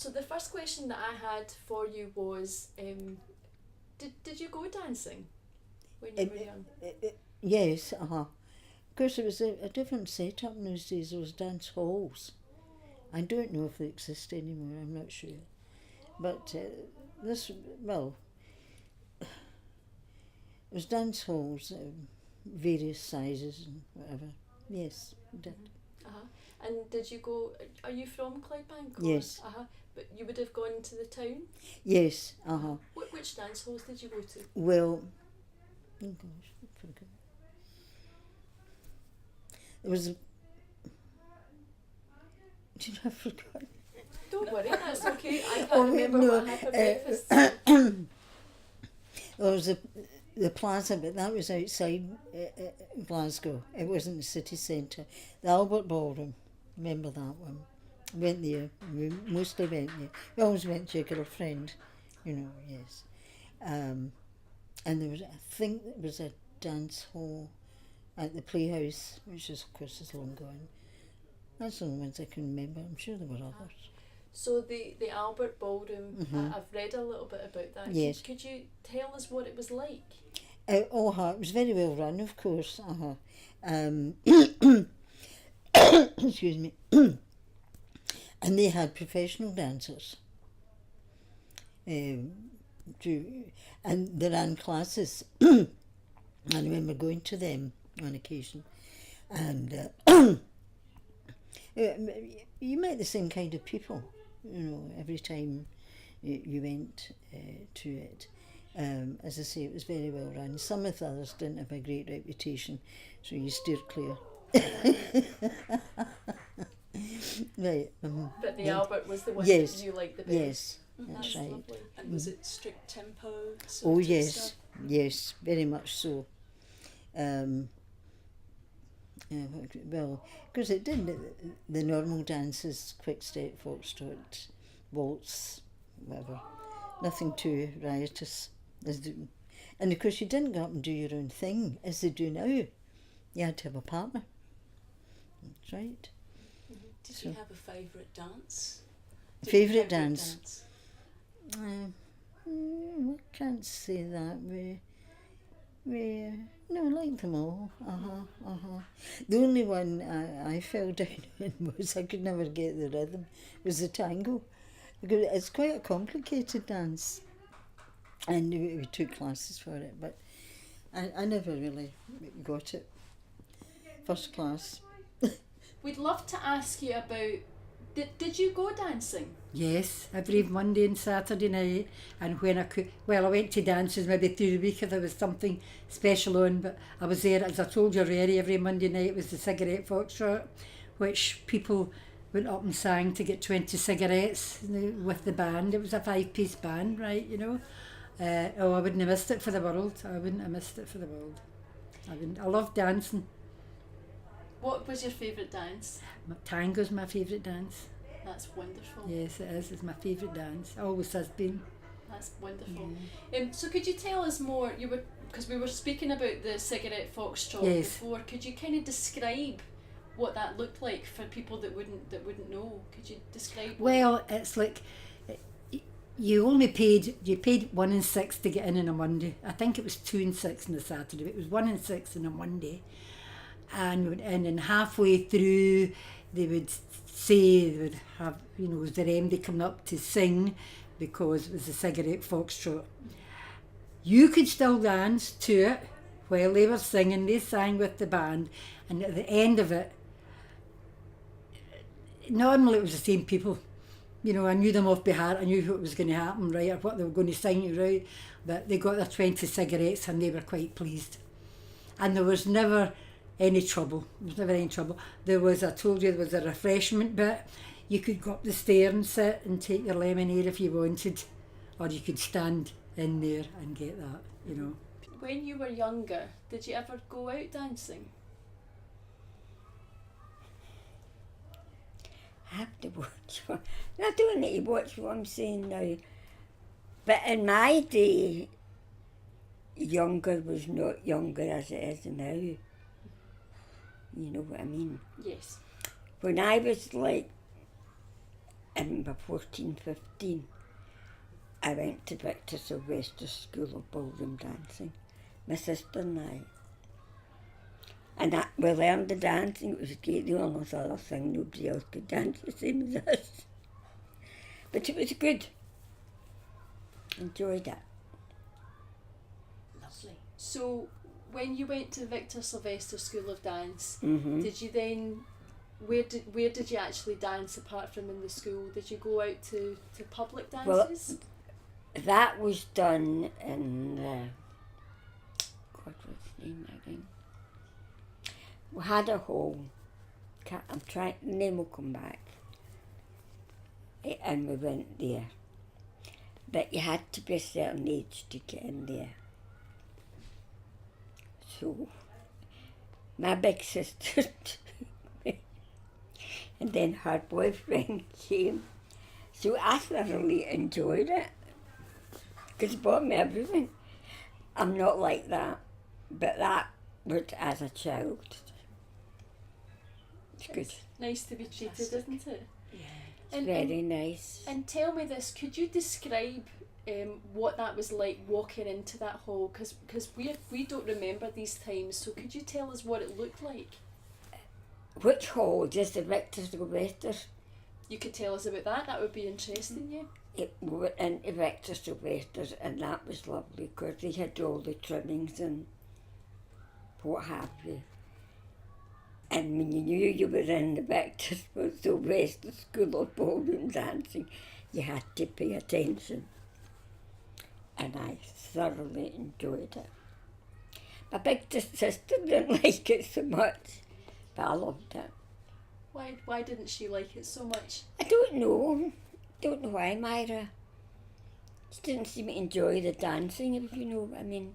So the first question that I had for you was, did you go dancing when you were young? Yes, Of course, it was a different setup in those days. There was dance halls. I don't know if they exist anymore, I'm not sure. But it was dance halls, various sizes and whatever. Yes, I did. And did you go, are you from Clydebank? Yes. But you would have gone to the town? Yes, Which dance halls did you go to? Well, oh gosh, I forgot. There was a... Did I forgot? Don't worry, that's okay. I can't remember what I had for breakfast. There was the plaza, but that was outside Glasgow. It wasn't the city centre. The Albert Ballroom, remember that one? Went there. We mostly went there. We always went to your girlfriend, yes. And there was, I think there was a dance hall at the Playhouse, which is, of course, is long gone. That's the only ones I can remember. I'm sure there were others. So the Albert Ballroom, I've read a little bit about that. Yes. Could you tell us what it was like? It was very well run, of course. Excuse me. And they had professional dancers. And they ran classes. I remember going to them on occasion. And you met the same kind of people, every time you went to it. As I say, it was very well run. Some of the others didn't have a great reputation, so you steered clear. Right. But the Albert was the one yes, that you liked the best? Yes, that's right. Lovely. And was it strict tempo? Oh yes, yes, very much so. Well, because it did the normal dances, quick step, foxtrot, waltz, whatever. Nothing too riotous. And of course you didn't go up and do your own thing, as they do now. You had to have a partner. That's right. Did you have a favourite dance? Favourite dance? I can't say that. No, I like them all. The only one I fell down in was I could never get the rhythm, was the tango. Because it's quite a complicated dance. And we took classes for it, but I never really got it. First class. We'd love to ask you about, did you go dancing? Yes, every Monday and Saturday night, and when I could, I went to dances maybe through the week if there was something special on, but I was there, as I told you already, every Monday night. It was the cigarette foxtrot, which people went up and sang to get 20 cigarettes with the band. It was a 5-piece band, right, I wouldn't have missed it for the world. I wouldn't have missed it for the world. I loved dancing. What was your favourite dance? Tango's my favourite dance. That's wonderful. Yes, it is. It's my favourite dance. Always has been. That's wonderful. So could you tell us more? Because we were speaking about the cigarette foxtrot before. Could you kind of describe what that looked like for people that wouldn't know? Could you describe? It's like you paid 1 and 6 to get in on a Monday. I think it was 2 and 6 on a Saturday, but it was 1 and 6 on a Monday. And then halfway through, they would have, was their MD coming up to sing, because it was a cigarette foxtrot. You could still dance to it while they were singing. They sang with the band, and at the end of it, normally it was the same people. I knew them off by heart. I knew what was going to happen, right, or what they were going to sing, right. But they got their 20 cigarettes and they were quite pleased. And there was never any trouble. There was, I told you, there was a refreshment bit. You could go up the stair and sit and take your lemonade if you wanted, or you could stand in there and get that, When you were younger, did you ever go out dancing? I have to watch one. I don't need to watch what I'm saying now. But in my day, younger was not younger as it is now. You know what I mean? Yes. When I was like in my 14, 15, I went to Victor Sylvester's School of Ballroom Dancing, my sister and I. And we learned the dancing, it was great. The only other thing, nobody else could dance the same as us. But it was good. Enjoyed it. Lovely. So, when you went to Victor Sylvester School of Dance, Mm-hmm. did you then, where did you actually dance apart from in the school? Did you go out to public dances? Well, that was done in God, what's the name again? We had a hall. I'm trying. The name will come back. And we went there. But you had to be a certain age to get in there. So, my big sister and then her boyfriend came. So I thoroughly enjoyed it. Because he bought me everything. I'm not like that. But that was as a child. It's good. It's nice to be treated, isn't it? Yeah. And, Very nice. and tell me this, could you describe what that was like walking into that hall? Because we don't remember these times, so could you tell us what it looked like? Which hall? Just the Victor Sylvester? You could tell us about that, that would be interesting, yeah. We went into Victor Sylvester's and that was lovely because they had all the trimmings and what have you. And when you knew you were in the Victor Sylvester School of Ballroom Dancing, you had to pay attention. And I thoroughly enjoyed it. My big sister didn't like it so much, but I loved it. Why didn't she like it so much? I don't know. Don't know why, Myra. She didn't seem to enjoy the dancing, if you know what I mean.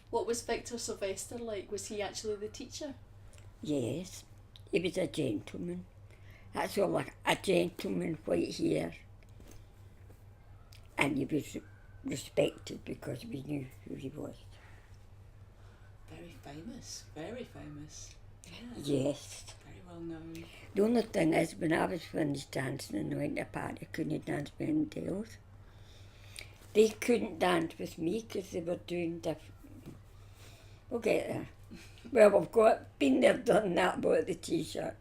What was Victor Sylvester like? Was he actually the teacher? Yes, he was a gentleman. That's all, like a gentleman, white hair. And he was respected because we knew who he was. Very famous. Very famous. Yeah. Yes. Very well known. The only thing is, when I was finished dancing and went to a party, I couldn't dance with anybody else. They couldn't dance with me because they were doing different. We'll get there. Well, we've been there, done that about the t-shirt.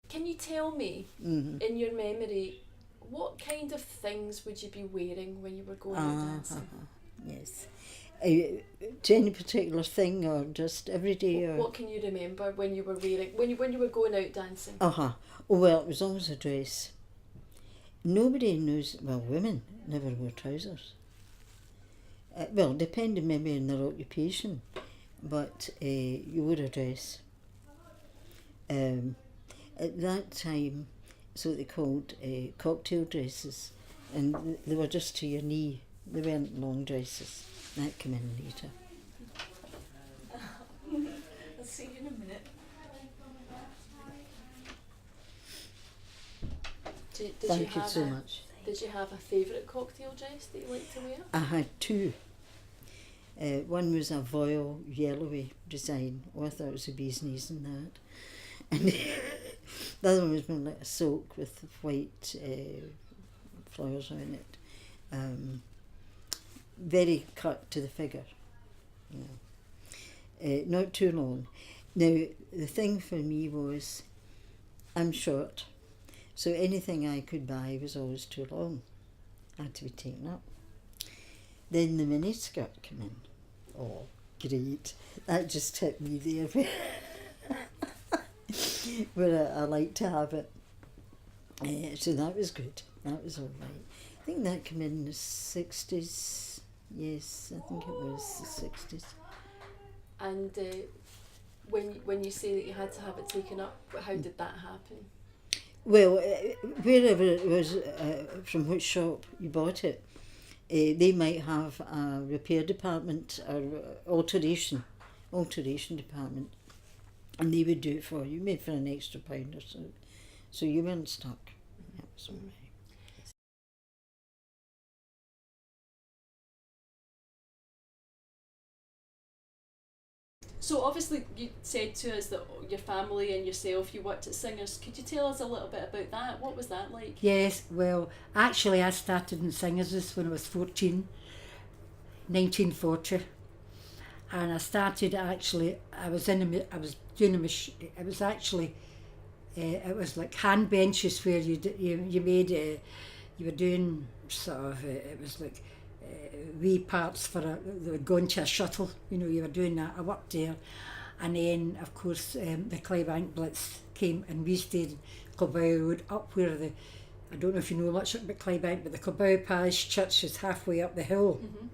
Can you tell me, in your memory, what kind of things would you be wearing when you were going out dancing? Yes. To any particular thing or just every day? Or? What can you remember when you were wearing, when you were going out dancing? Oh, well, it was always a dress. Nobody knows, well, women never wore trousers. Well, depending maybe on their occupation, but you wore a dress. At that time, so they called cocktail dresses, and they were just to your knee. They weren't long dresses. That came in later. I'll see you in a minute. Thank you so much. Did you have a favourite cocktail dress that you liked to wear? I had two. One was a voile yellowy design. Oh, I thought it was a bee's knees in that. And the other one was more like a silk with white flowers on it. Very cut to the figure. Not too long. Now, the thing for me was, I'm short, so anything I could buy was always too long. I had to be taken up. Then the mini skirt came in. Oh, great. That just tipped me there. Where I like to have it. So that was good. That was all right. I think that came in the 60s. Yes, I think it was the 60s. And when you say that you had to have it taken up, how did that happen? Well, wherever it was, from which shop you bought it, they might have a repair department or alteration department, and they would do it for you, maybe for an extra £1 or so. So you weren't stuck. That was all right. So obviously you said to us that your family and yourself, you worked at Singers. Could you tell us a little bit about that? What was that like? Yes, well, actually I started in Singers when I was 14, 1940. And I started actually, I was doing a machine, it was actually, it was like hand benches where you made, you were doing sort of, it was like wee parts for they would go into a shuttle, you were doing that. I worked there, and then of course the Clydebank Blitz came, and we stayed in Kilbow Road up where I don't know if you know much about Clydebank, but the Kilbow Parish Church is halfway up the hill. Mm-hmm.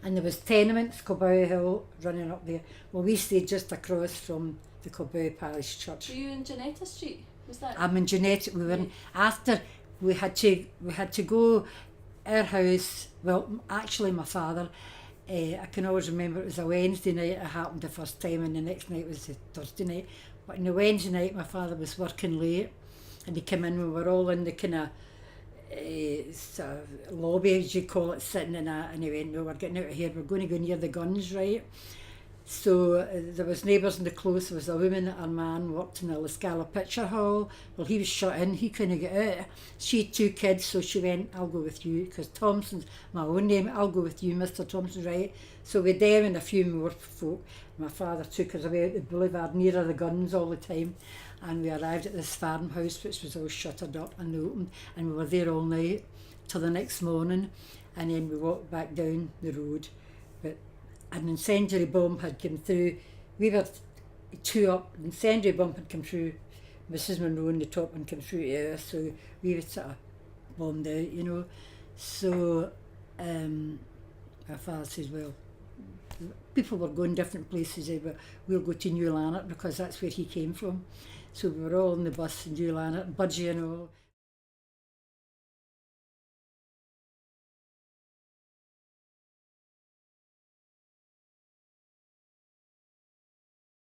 And there was tenements, Kilbow Hill, running up there. Well, we stayed just across from the Kilbow Parish Church. Were you in Janetta Street? Was that? I'm in Janetta. We were after we had to go. Our house. Well, actually, my father. I can always remember it was a Wednesday night. It happened the first time, and the next night was the Thursday night. But on the Wednesday night, my father was working late, and he came in. We were all in the kind of lobby, as you call it, sitting in that, and he went, "No, we're getting out of here. We're going to go near the guns, right?" So there was neighbours in the close. There was a woman, a man worked in the Liscala Picture Hall. Well, he was shut in. He couldn't get out. She had 2 kids, so she went, "I'll go with you," because Thompson's my own name. "I'll go with you, Mr. Thompson," right? So with them and a few more folk, my father took us away out the boulevard nearer the guns all the time. And we arrived at this farmhouse, which was all shuttered up and open, and we were there all night till the next morning, and then we walked back down the road. But an incendiary bomb had come through. We were 2 up. An incendiary bomb had come through. Mrs. Monroe and the top one came through to us, so we were sort of bombed out, So my father says, well, people were going different places. But we'll go to New Lanark because that's where he came from. So we were all on the bus in New Lanark, Budgie and all.